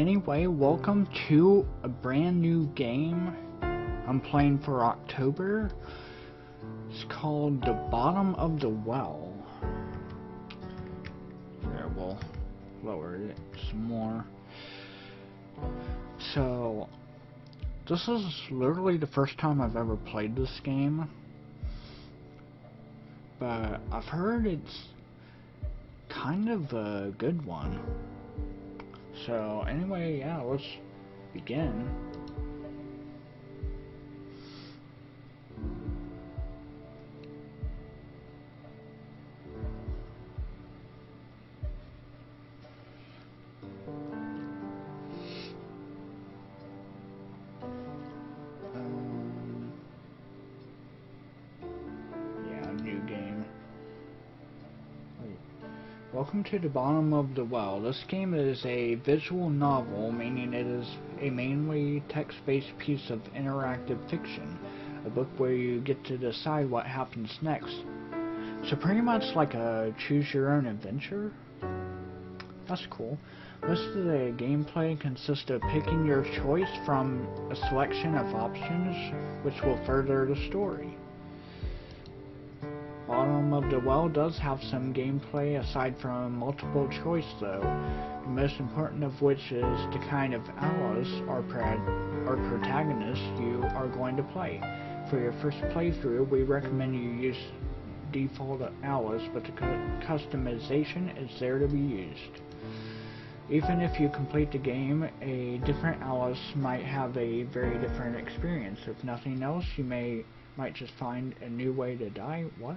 Anyway, welcome to a brand new game I'm playing for October. It's called The Bottom of the Well. There, we'll lower it some more. So, this is literally the first time I've ever played this game. But I've heard it's kind of a good one. So anyway, yeah, let's begin. Yeah, new game. Welcome to The Bottom of the Well. This game is a visual novel, meaning it is a mainly text-based piece of interactive fiction, a book where you get to decide what happens next. So pretty much like a choose-your-own-adventure. That's cool. Most of the gameplay consists of picking your choice from a selection of options, which will further the story. Bottom of the Well does have some gameplay aside from multiple choice though, the most important of which is the kind of Alice or protagonist you are going to play. For your first playthrough, we recommend you use default Alice, but the customization is there to be used. Even if you complete the game, a different Alice might have a very different experience. If nothing else, you might just find a new way to die. What?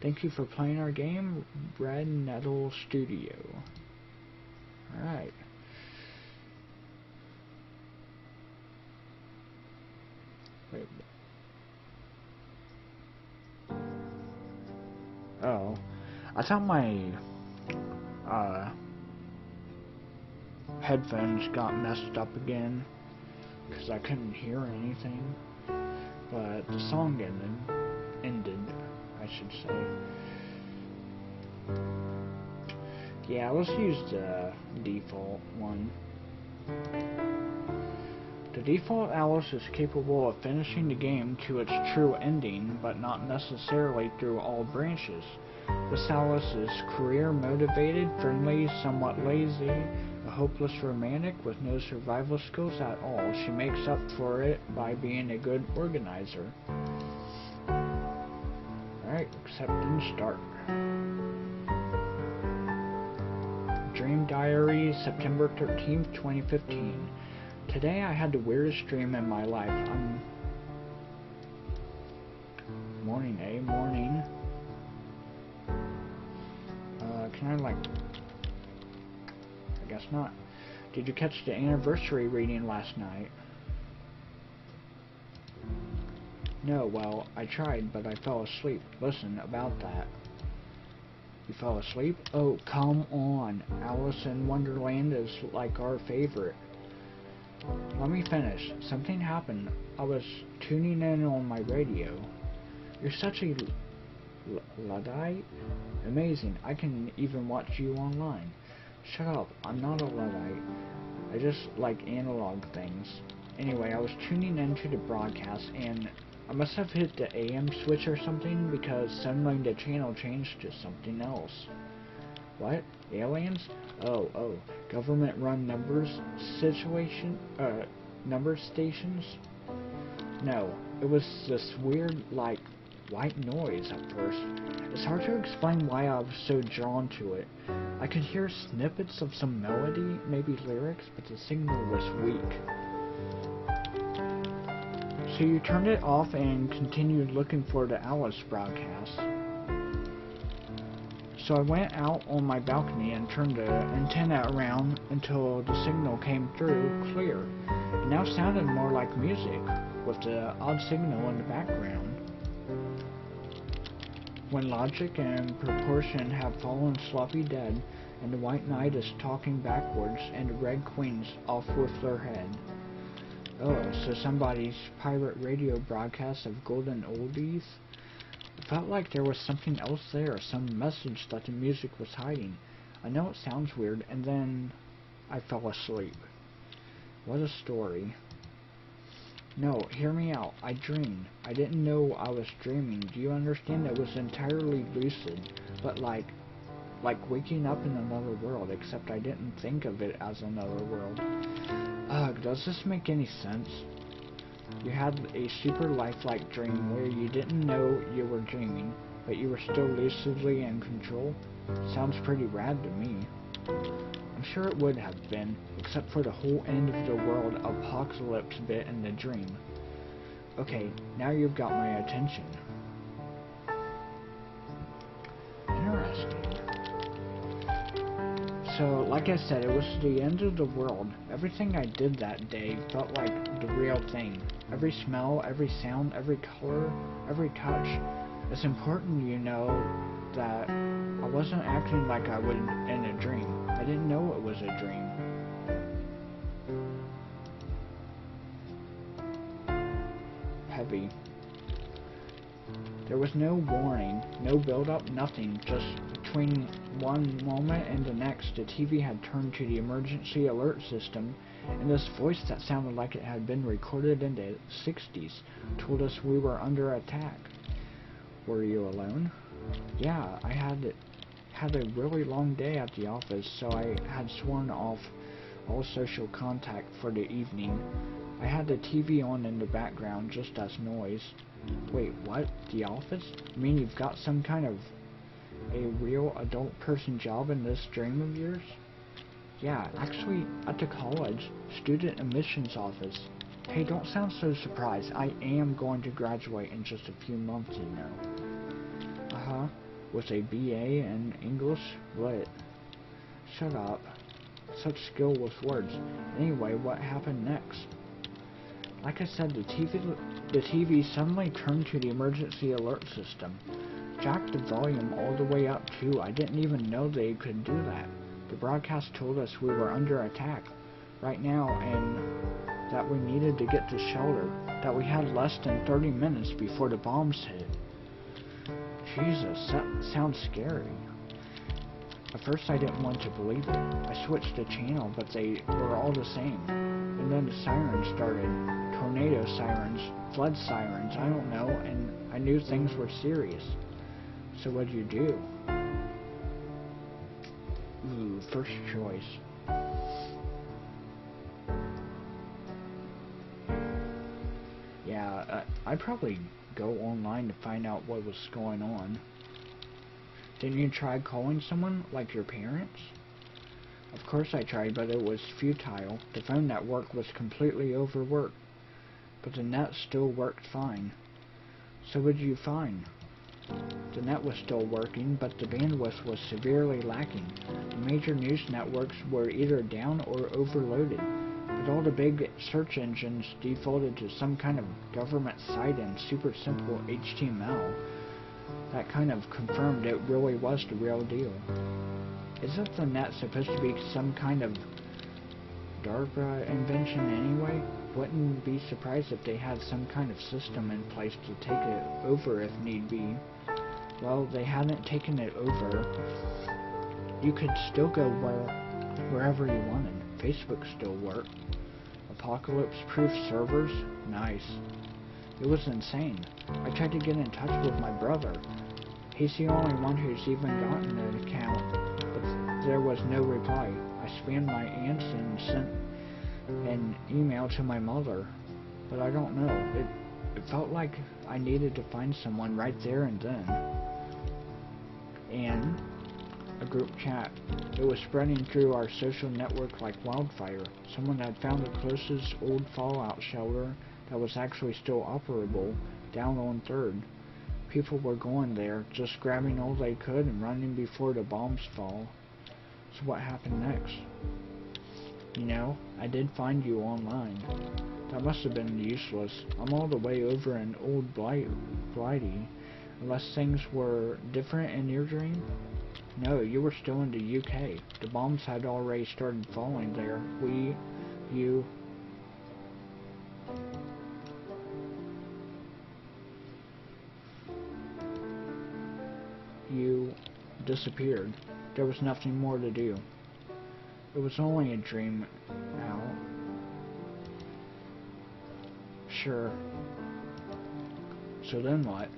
Thank you for playing our game, Red Nettle Studio. Alright. Wait. Oh. I thought my headphones got messed up again because I couldn't hear anything. But the song ended, I should say. Yeah, let's use the default one. The default Alice is capable of finishing the game to its true ending, but not necessarily through all branches. This Alice is career-motivated, friendly, somewhat lazy, a hopeless romantic with no survival skills at all. She makes up for it by being a good organizer. Alright, accept and start. Dream Diary, September 13th, 2015. Today I had the weirdest dream in my life. Morning, eh? Morning. Can I, I guess not. Did you catch the anniversary reading last night? No, well, I tried, but I fell asleep. Listen, about that. You fell asleep? Oh, come on. Alice in Wonderland is like our favorite. Let me finish. Something happened. I was tuning in on my radio. You're such a Luddite? Amazing. I can even watch you online. Shut up. I'm not a Luddite. I just like analog things. Anyway, I was tuning into the broadcast and I must have hit the AM switch or something because suddenly the channel changed to something else. What? Aliens? Oh, government-run number stations? No, it was this weird, like, white noise at first. It's hard to explain why I was so drawn to it. I could hear snippets of some melody, maybe lyrics, but the signal was weak. So you turned it off and continued looking for the Alice broadcast. So I went out on my balcony and turned the antenna around until the signal came through clear. It now sounded more like music, with the odd signal in the background. When logic and proportion have fallen sloppy dead, and the White Knight is talking backwards, and the Red Queen's off with their head. Oh, so somebody's pirate radio broadcast of golden oldies? It felt like there was something else there, some message that the music was hiding. I know it sounds weird, and then I fell asleep. What a story. No, hear me out. I dreamed. I didn't know I was dreaming. Do you understand? It was entirely lucid, but like waking up in another world, except I didn't think of it as another world. Ugh, does this make any sense? You had a super lifelike dream where you didn't know you were dreaming, but you were still lucidly in control? Sounds pretty rad to me. I'm sure it would have been, except for the whole end of the world apocalypse bit in the dream. Okay, now you've got my attention. Interesting. So, like I said, it was the end of the world. Everything I did that day felt like the real thing. Every smell, every sound, every color, every touch. It's important you know that I wasn't acting like I would in a dream. I didn't know it was a dream. Heavy. There was no warning, no build-up, nothing. Just between one moment and the next, the TV had turned to the emergency alert system, and this voice that sounded like it had been recorded in the 60s told us we were under attack. Were you alone? Yeah, I had a really long day at the office, so I had sworn off all social contact for the evening. I had the TV on in the background just as noise. Wait, what? The office? You mean you've got some kind of a real adult person job in this dream of yours? Yeah, actually at the college, student admissions office. Hey, don't sound so surprised. I am going to graduate in just a few months, you know. Uh-huh. With a BA in English Lit. Shut up. Such skill with words. Anyway, what happened next? Like I said, the TV suddenly turned to the emergency alert system. Jacked the volume all the way up too. I didn't even know they could do that. The broadcast told us we were under attack right now and that we needed to get to shelter. That we had less than 30 minutes before the bombs hit. Jesus, that sounds scary. At first I didn't want to believe it. I switched the channel, but they were all the same. And then the sirens started. Tornado sirens, flood sirens, I don't know, and I knew things were serious. So what'd you do? Ooh, first choice. Yeah, I'd probably go online to find out what was going on. Didn't you try calling someone, like your parents? Of course I tried, but it was futile. The phone network was completely overworked, but the net still worked fine. So what did you find? The net was still working, but the bandwidth was severely lacking. The major news networks were either down or overloaded, but all the big search engines defaulted to some kind of government site in super simple HTML. That kind of confirmed it really was the real deal. Isn't the net supposed to be some kind of DARPA invention anyway? Wouldn't be surprised if they had some kind of system in place to take it over if need be. Well, they hadn't taken it over. You could still go wherever you wanted. Facebook still worked. Apocalypse-proof servers? Nice. It was insane. I tried to get in touch with my brother. He's the only one who's even gotten an account, but there was no reply. I spammed my aunts and sent an email to my mother, but I don't know. It felt like I needed to find someone right there and then. And a group chat. It was spreading through our social network like wildfire. Someone had found the closest old fallout shelter that was actually still operable, down on 3rd. People were going there, just grabbing all they could and running before the bombs fall. So what happened next? You know, I did find you online. That must have been useless. I'm all the way over in Old Blighty. Unless things were different in your dream? No, you were still in the UK. The bombs had already started falling there. You disappeared. There was nothing more to do. It was only a dream, Al. Sure. So then what?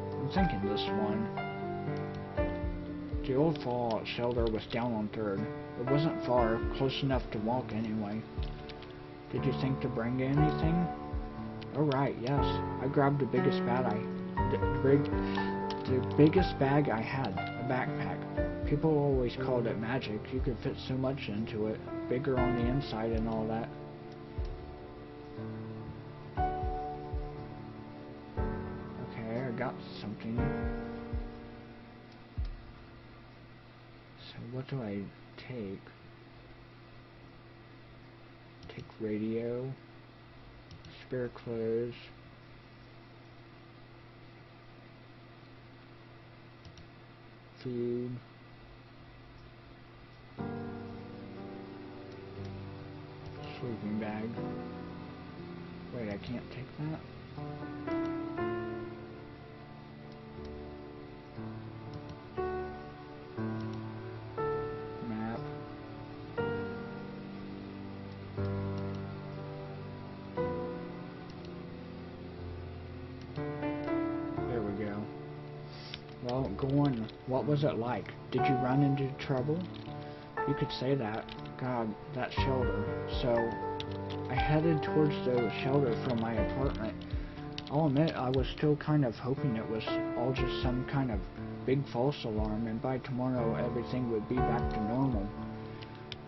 I'm thinking this one. The old fallout shelter was down on 3rd. It wasn't far, close enough to walk anyway. Did you think to bring anything? Oh right, yes. I grabbed the biggest bag I had, a backpack. People always called it magic. You could fit so much into it, bigger on the inside and all that. Okay, I got something. So what do I take? Take radio, spare clothes, food, sleeping bag. Wait, I can't take that? Map. There we go. Well, go on. What was it like? Did you run into trouble? You could say that. God, that shelter. So, I headed towards the shelter from my apartment. I'll admit I was still kind of hoping it was all just some kind of big false alarm and by tomorrow everything would be back to normal.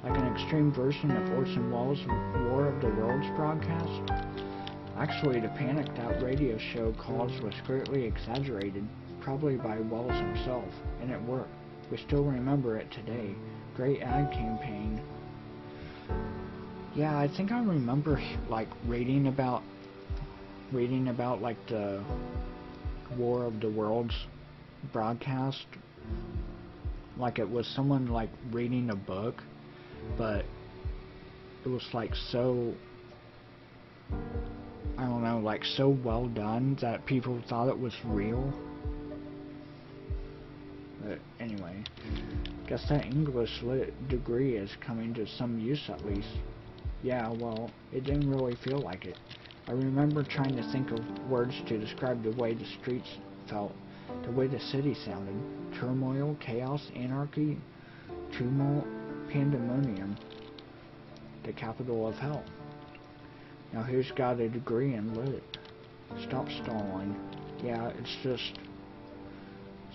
Like an extreme version of Orson Welles' War of the Worlds broadcast. Actually, the panic that radio show caused was greatly exaggerated, probably by Welles himself, and it worked. We still remember it today. Great ad campaign. Yeah, I think I remember like reading about like the War of the Worlds broadcast, like it was someone like reading a book, but it was like so, I don't know, like so well done that people thought it was real. But anyway, guess that English lit degree is coming to some use at least. Yeah, well, it didn't really feel like it. I remember trying to think of words to describe the way the streets felt, the way the city sounded. Turmoil, chaos, anarchy, tumult, pandemonium. The capital of hell. Now who's got a degree in lit? Stop stalling. Yeah, it's just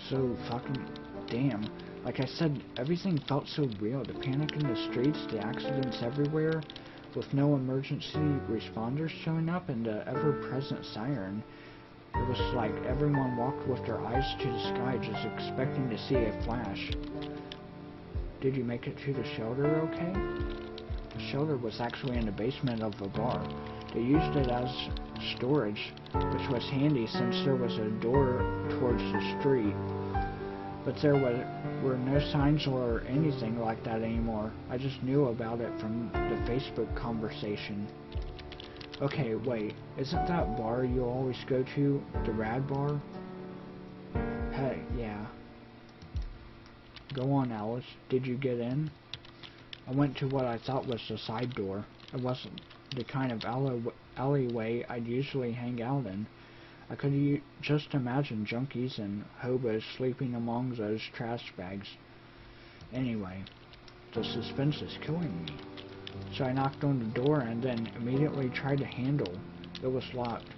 so fucking damn. Like I said, everything felt so real. The panic in the streets, the accidents everywhere, with no emergency responders showing up and the ever-present siren. It was like everyone walked with their eyes to the sky just expecting to see a flash. Did you make it to the shelter okay? The shelter was actually in the basement of a bar. They used it as storage, which was handy since there was a door towards the street. But there were no signs or anything like that anymore. I just knew about it from the Facebook conversation. Okay, wait, isn't that bar you always go to the Rad Bar? Hey, yeah. Go on, Alice. Did you get in? I went to what I thought was the side door. It wasn't the kind of alleyway I'd usually hang out in. I could just imagine junkies and hobos sleeping among those trash bags. Anyway, the suspense is killing me. So I knocked on the door and then immediately tried the handle. It was locked.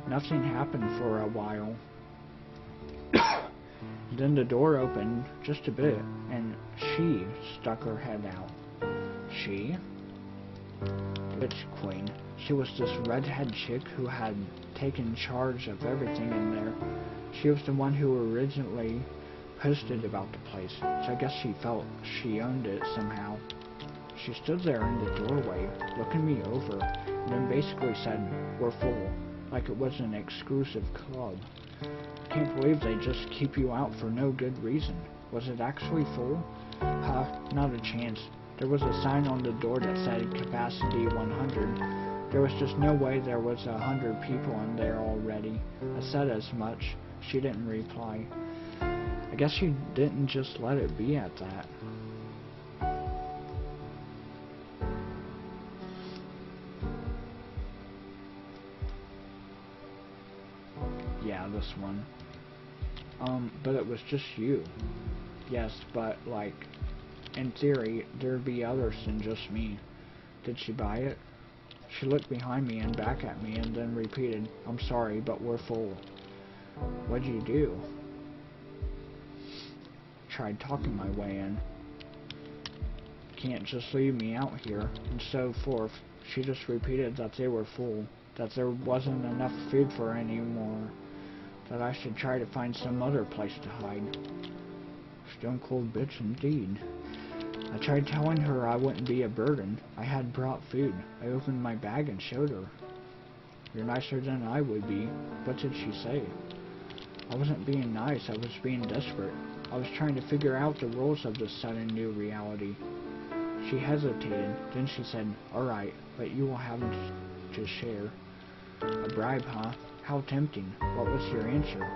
Nothing happened for a while. Then the door opened just a bit, and she stuck her head out. She? The Witch Queen. She was this redhead chick who had taken charge of everything in there. She was the one who originally posted about the place, so I guess she felt she owned it somehow. She stood there in the doorway, looking me over, and then basically said, "We're full," like it was an exclusive club. Can't believe they just keep you out for no good reason. Was it actually full? Not a chance. There was a sign on the door that said capacity 100, There was just no way there was 100 people in there already. I said as much. She didn't reply. I guess she didn't just let it be at that. Yeah, this one. But it was just you. Yes, but, like, in theory, there'd be others than just me. Did she buy it? She looked behind me and back at me and then repeated, I'm sorry, but we're full. What'd you do? Tried talking my way in. Can't just leave me out here, and so forth. She just repeated that they were full, that there wasn't enough food for anymore, that I should try to find some other place to hide. Stone cold bitch indeed. I tried telling her I wouldn't be a burden. I had brought food. I opened my bag and showed her. You're nicer than I would be. What did she say? I wasn't being nice, I was being desperate. I was trying to figure out the rules of this sudden new reality. She hesitated, then she said, Alright, but you will have to share. A bribe, huh? How tempting. What was your answer?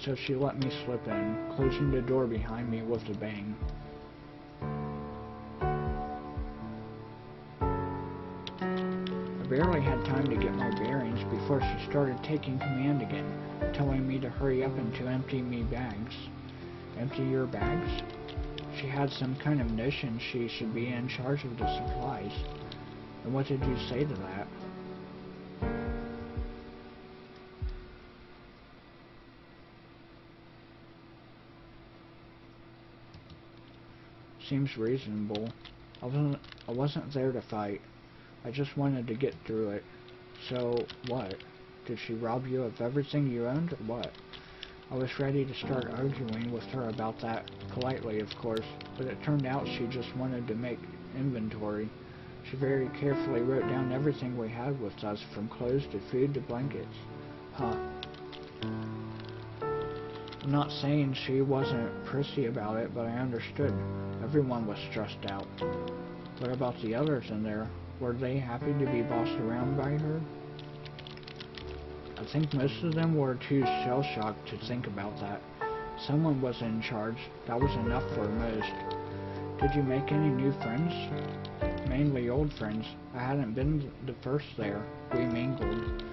So she let me slip in, closing the door behind me with a bang. I barely had time to get my bearings before she started taking command again, telling me to hurry up and to empty me bags. Empty your bags? She had some kind of notion she should be in charge of the supplies. And what did you say to that? Seems reasonable. I wasn't there to fight. I just wanted to get through it. So, what? Did she rob you of everything you owned, or what? I was ready to start arguing with her about that, politely of course, but it turned out she just wanted to make inventory. She very carefully wrote down everything we had with us, from clothes to food to blankets. Huh. I'm not saying she wasn't prissy about it, but I understood. Everyone was stressed out. What about the others in there? Were they happy to be bossed around by her? I think most of them were too shell-shocked to think about that. Someone was in charge. That was enough for most. Did you make any new friends? Mainly old friends. I hadn't been the first there. We mingled.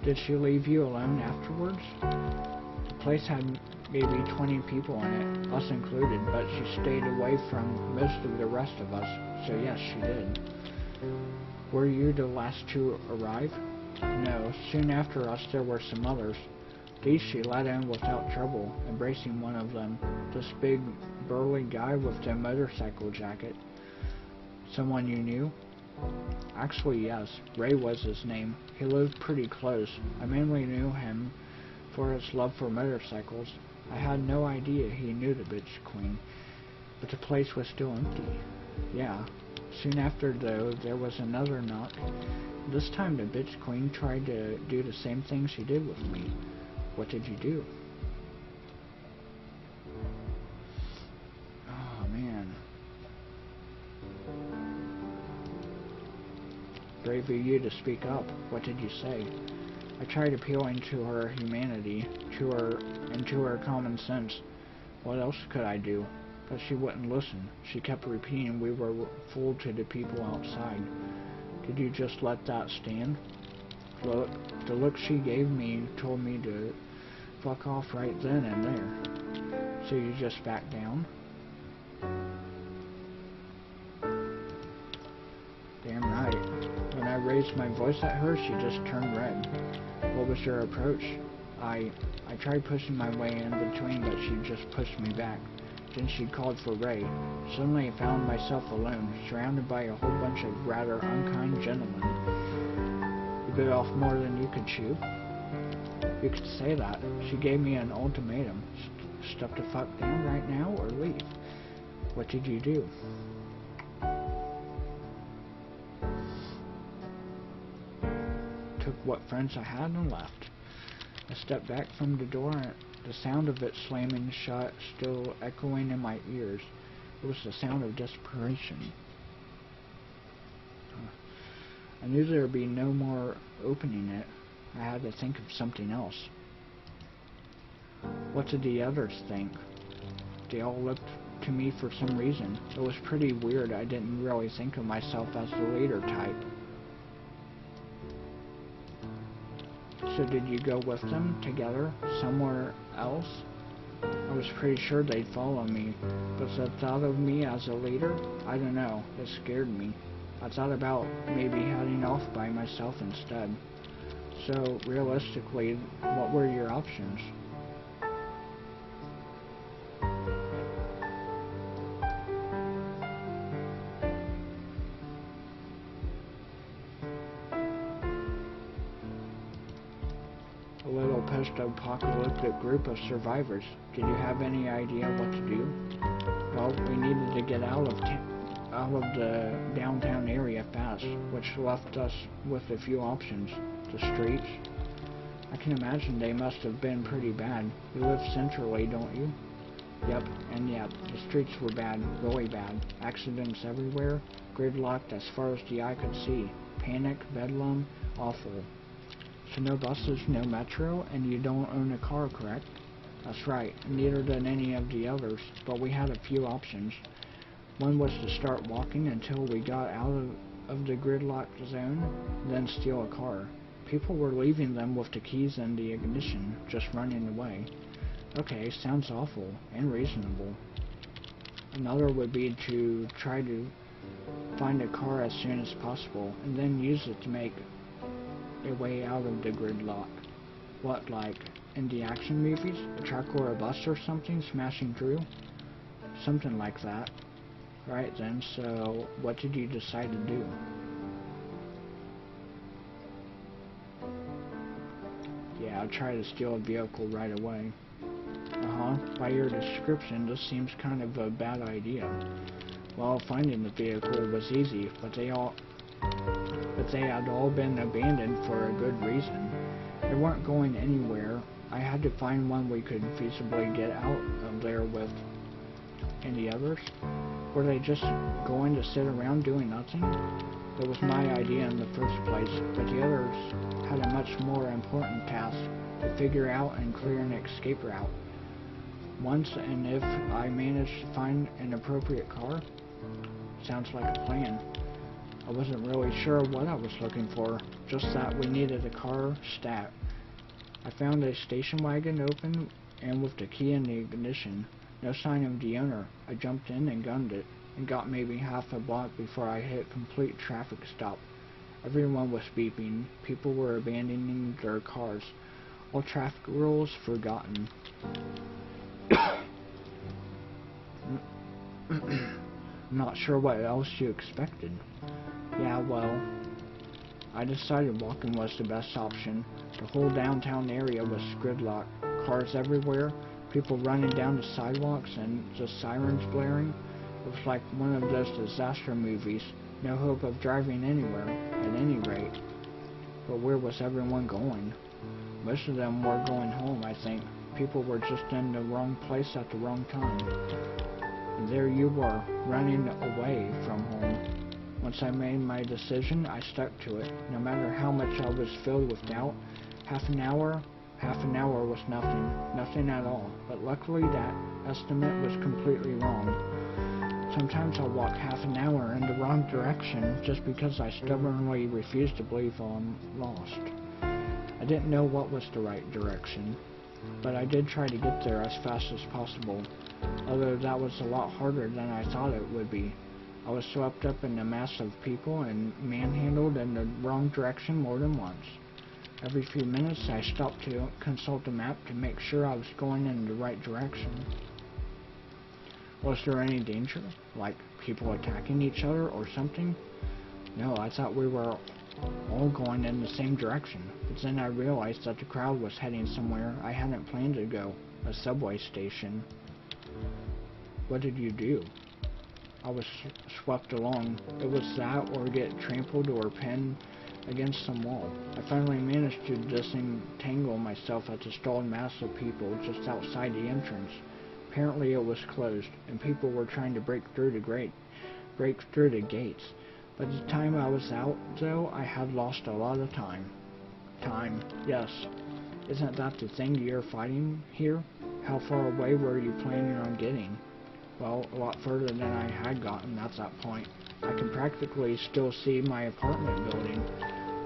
Did she leave you alone afterwards? The place had maybe 20 people in it, us included, but she stayed away from most of the rest of us, so yes, she did. Were you the last to arrive? No, soon after us there were some others. These she let in without trouble, embracing one of them, this big, burly guy with the motorcycle jacket. Someone you knew? Actually, yes. Ray was his name. He lived pretty close. I mainly knew him for his love for motorcycles. I had no idea he knew the bitch queen, but the place was still empty. Yeah. Soon after, though, there was another knock. This time the bitch queen tried to do the same thing she did with me. What did you do? Oh, man. Brave of you to speak up. What did you say? I tried appealing to her humanity, to her common sense. What else could I do? But she wouldn't listen. She kept repeating we were full to the people outside. Did you just let that stand? Look, the look she gave me told me to fuck off right then and there. So you just backed down? Damn right. When I raised my voice at her, she just turned red. What was your approach? I tried pushing my way in between, but she just pushed me back. Then she called for Ray. Suddenly I found myself alone, surrounded by a whole bunch of rather unkind gentlemen. You bit off more than you could chew? You could say that. She gave me an ultimatum. Stuff the fuck down right now or leave. What did you do? Took what friends I had and left. I stepped back from the door, the sound of it slamming shut still echoing in my ears. It was the sound of desperation. I knew there would be no more opening it. I had to think of something else. What did the others think? They all looked to me for some reason. It was pretty weird. I didn't really think of myself as the leader type. So did you go with them together somewhere else? I was pretty sure they'd follow me, but the thought of me as a leader, I don't know, it scared me. I thought about maybe heading off by myself instead. So, realistically, what were your options? A little post-apocalyptic group of survivors. Did you have any idea what to do? Well, we needed to get out of the downtown area fast, which left us with a few options. The streets. I can imagine they must have been pretty bad. You live centrally, don't you? Yep, and yeah, the streets were bad, really bad. Accidents everywhere, gridlocked as far as the eye could see. Panic, bedlam, awful. So no buses, no metro, and you don't own a car, correct? That's right, neither did any of the others, but we had a few options. One was to start walking until we got out of the gridlocked zone, then steal a car. People were leaving them with the keys and the ignition, just running away. Okay, sounds awful, and reasonable. Another would be to try to find a car as soon as possible, and then use it to make a way out of the gridlock. What, like in the action movies? A truck or a bus or something smashing through? Something like that. Right then, so what did you decide to do? Yeah, I'll try to steal a vehicle right away. By your description, this seems kind of a bad idea. Well, finding the vehicle was easy, but they had all been abandoned for a good reason. They weren't going anywhere. I had to find one we could feasibly get out of there with. And the others? Were they just going to sit around doing nothing? It was my idea in the first place, but the others had a much more important task to figure out and clear an escape route. Once and if I managed to find an appropriate car, sounds like a plan. I wasn't really sure what I was looking for, just that we needed a car stat. I found a station wagon open and with the key in the ignition. No sign of the owner. I jumped in and gunned it, and got maybe half a block before I hit complete traffic stop. Everyone was beeping. People were abandoning their cars. All traffic rules forgotten. I'm not sure what else you expected. Yeah, well, I decided walking was the best option. The whole downtown area was gridlocked. Cars everywhere, people running down the sidewalks, and just sirens blaring. It was like one of those disaster movies. No hope of driving anywhere, at any rate. But where was everyone going? Most of them were going home, I think. People were just in the wrong place at the wrong time. And there you were, running away from home. Once I made my decision, I stuck to it. No matter how much I was filled with doubt, half an hour was nothing at all. But luckily that estimate was completely wrong. Sometimes I'll walk half an hour in the wrong direction just because I stubbornly refuse to believe I'm lost. I didn't know what was the right direction, but I did try to get there as fast as possible, although that was a lot harder than I thought it would be. I was swept up in a mass of people and manhandled in the wrong direction more than once. Every few minutes I stopped to consult the map to make sure I was going in the right direction. Was there any danger? Like people attacking each other or something? No, I thought we were all going in the same direction. But then I realized that the crowd was heading somewhere I hadn't planned to go, a subway station. What did you do? I was swept along. It was that or get trampled or pinned against some wall. I finally managed to disentangle myself at the stalled mass of people just outside the entrance. Apparently it was closed, and people were trying to break through the gates. By the time I was out, though, I had lost a lot of time. Time, yes. Isn't that the thing you're fighting here? How far away were you planning on getting? Well, a lot further than I had gotten at that point. I can practically still see my apartment building,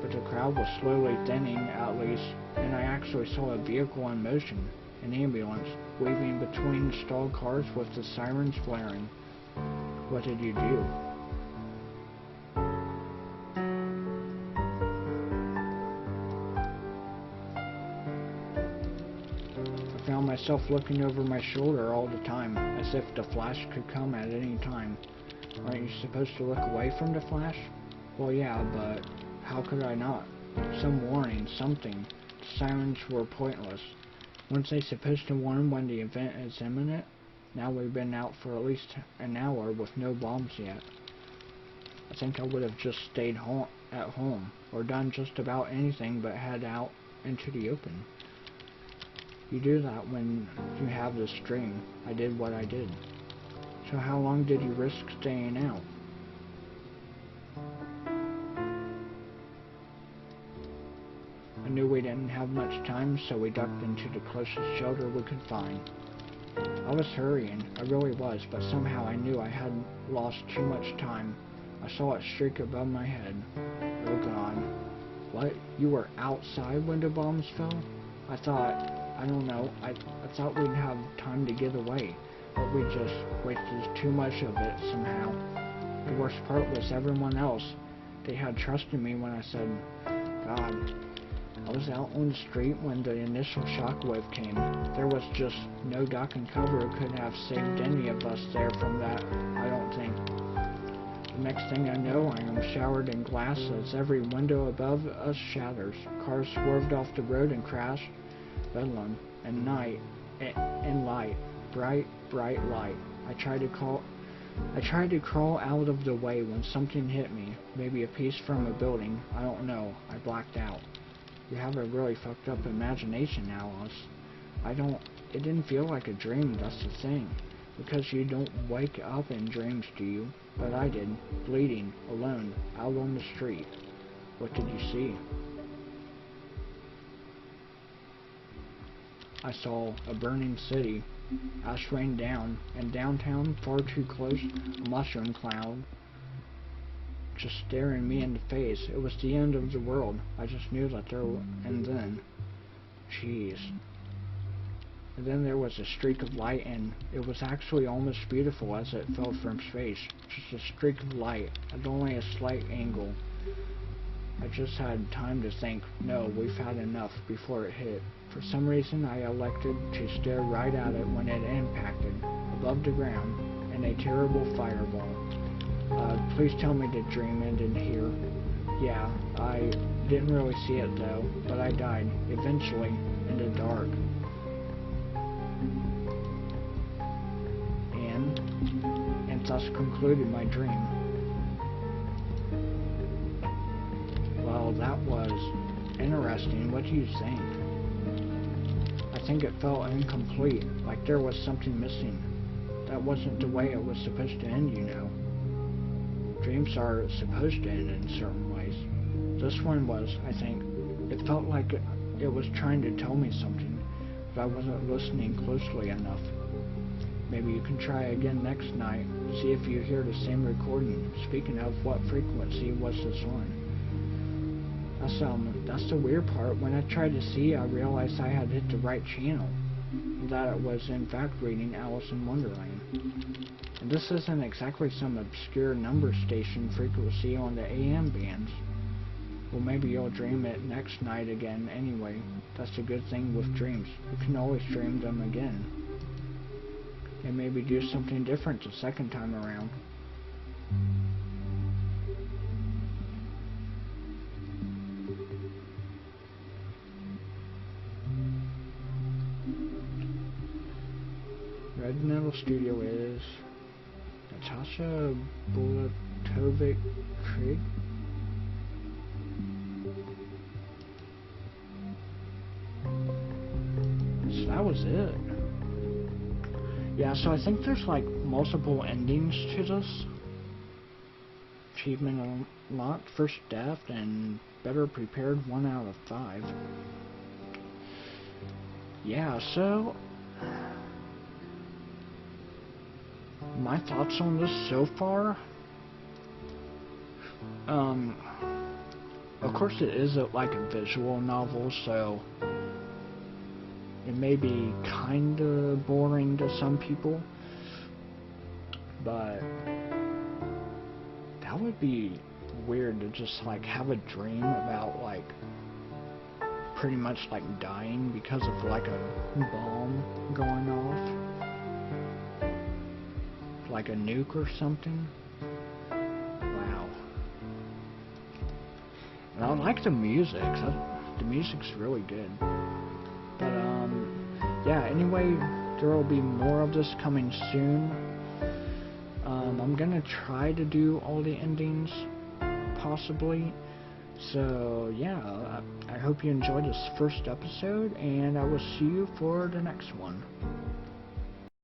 but the crowd was slowly thinning, at least, and I actually saw a vehicle in motion, an ambulance, weaving between stalled cars with the sirens blaring. What did you do? I found myself looking over my shoulder all the time, as if the flash could come at any time. Aren't you supposed to look away from the flash? Well, yeah, but how could I not? Some warning, something. The sirens were pointless. Weren't they supposed to warn when the event is imminent? Now we've been out for at least an hour with no bombs yet. I think I would have just stayed at home, or done just about anything but head out into the open. You do that when you have this dream. I did what I did. So how long did you risk staying out? I knew we didn't have much time, so we ducked into the closest shelter we could find. I was hurrying, I really was, but somehow I knew I had lost too much time. I saw it streak above my head. Oh God. What? You were outside when the bombs fell? I thought we'd have time to get away, but we just wasted too much of it somehow. The worst part was everyone else. They had trusted me when I said, God, I was out on the street when the initial shockwave came. There was just no duck and cover could have saved any of us there from that, I don't think. The next thing I know, I am showered in glass as every window above us shatters. Cars swerved off the road and crashed. Bedlam and night and light, bright light. I tried to crawl out of the way when something hit me. Maybe a piece from a building. I don't know. I blacked out. You have a really fucked up imagination, Alice. It didn't feel like a dream, that's the thing. Because you don't wake up in dreams, do you? But I did. Bleeding, alone, out on the street. What did you see? I saw a burning city. Ash rained down, and downtown, far too close, a mushroom cloud just staring me in the face. It was the end of the world. I just knew that and then, jeez. And then there was a streak of light, and it was actually almost beautiful as it fell from space. Just a streak of light, at only a slight angle. I just had time to think, no, we've had enough, before it hit. For some reason, I elected to stare right at it when it impacted, above the ground, in a terrible fireball. Please tell me the dream ended here. Yeah, I didn't really see it though, but I died, eventually, in the dark. And thus concluded my dream. Well, that was interesting. What do you think? I think it felt incomplete, like there was something missing. That wasn't the way it was supposed to end, you know. Dreams are supposed to end in certain ways. This one was, I think. It felt like it was trying to tell me something, but I wasn't listening closely enough. Maybe you can try again next night, see if you hear the same recording. Speaking of, what frequency was this on? That's the weird part. When I tried to see, I realized I had hit the right channel, that it was in fact reading Alice in Wonderland. And this isn't exactly some obscure number station frequency on the AM bands. Well, maybe you'll dream it next night again anyway. That's a good thing with dreams. You can always dream them again. And maybe do something different the second time around. Red Metal Studio is Natasha Bulatovic-Krieg. So that was it. Yeah, so I think there's like multiple endings to this. Achievement unlocked, first death, and better prepared 1 out of 5. Yeah, so my thoughts on this so far. Of course it is like a visual novel, so it may be kinda boring to some people, but that would be weird to just like have a dream about like pretty much like dying because of like a bomb going off, like a nuke or something. Wow. And I like the music. The music's really good. But yeah. Anyway, there will be more of this coming soon. I'm gonna try to do all the endings, possibly. So yeah, I hope you enjoyed this first episode, and I will see you for the next one.